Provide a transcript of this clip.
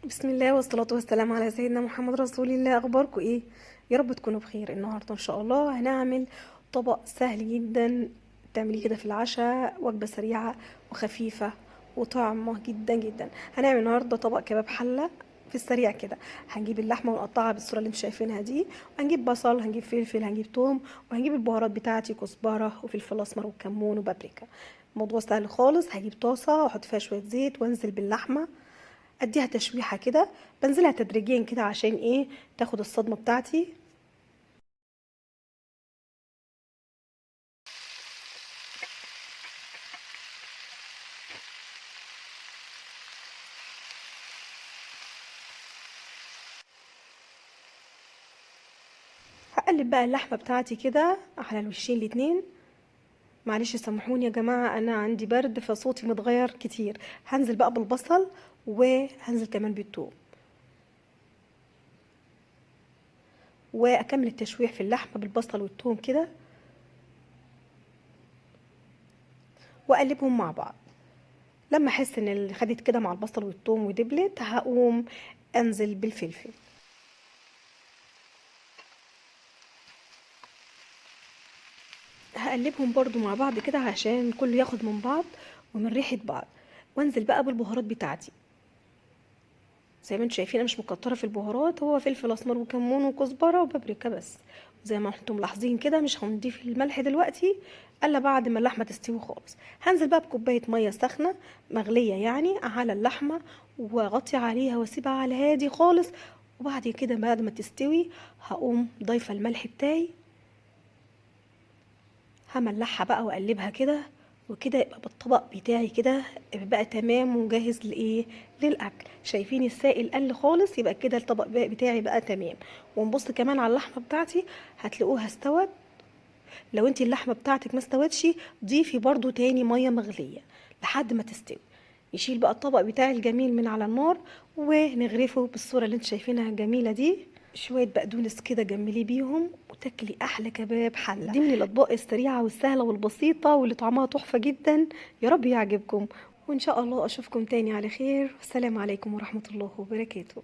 بسم الله والصلاة والسلام على سيدنا محمد رسول الله. أخباركم إيه؟ يا رب تكونوا بخير. النهاردة إن شاء الله هنعمل طبق سهل جدا تعمليه كده في العشاء، وجبة سريعة وخفيفة وطعمة جدا جدا. هنعمل النهاردة طبق كباب حلة في السريع كده. هنجيب اللحمة ونقطعها بالصورة اللي انتوا شايفينها دي، وهنجيب بصل، هنجيب فلفل، هنجيب توم، وهنجيب البهارات بتاعتي كزبرة وفلفل أسمر وكمون وبابريكا. الموضوع سهل خالص. هجيب طاسة واحط فيها شوية زيت وانزل باللحمة، اديها تشويحه كده، بنزلها تدريجيا كده عشان ايه؟ تاخد الصدمه بتاعتي. هقلب بقى اللحمه بتاعتي كده على الوشين الاتنين. معلش سامحوني يا جماعه، انا عندي برد فصوتي متغير كتير. هنزل بقى بالبصل وهنزل كمان بالثوم، واكمل التشويح في اللحمه بالبصل والثوم كده، واقلبهم مع بعض. لما احس ان اللي خدت كده مع البصل والثوم ودبلت، هقوم انزل بالفلفل. هقلبهم برضو مع بعض كده عشان كله ياخد من بعض ومن ريحة بعض، وانزل بقى بالبهارات بتاعتي. زي ما انتم شايفين انا مش مكتره في البهارات، هو فلفل اسمر وكمون وكزبره وبابريكا بس. زي ما انتم ملاحظين كده مش هنضيف الملح دلوقتي الا بعد ما اللحمه تستوي خالص. هنزل بقى بكوبايه ميه سخنه مغليه يعني على اللحمه، واغطي عليها واسيبها على هادي خالص. وبعد كده بعد ما تستوي هقوم ضايفه الملح بتاعي، هملحها بقى واقلبها كده، وكده يبقى بالطبق بتاعي كده بقى تمام وجاهز لايه؟ للاكل. شايفين السائل قل خالص، يبقى كده الطبق بتاعي بقى تمام. ونبص كمان على اللحمه بتاعتي هتلاقوها استوت. لو انتي اللحمه بتاعتك ما استوتش، ضيفي برضو تاني ميه مغليه لحد ما تستوي. نشيل بقى الطبق بتاعي الجميل من على النار، ونغرفه بالصوره اللي انتوا شايفينها الجميله دي. شويه بقدونس كده جمليه بيهم، وتاكلي احلى كباب حله. دي من الاطباق السريعه والسهله والبسيطه واللي طعمها تحفه جدا. يا رب يعجبكم، وان شاء الله اشوفكم تاني على خير. والسلام عليكم ورحمه الله وبركاته.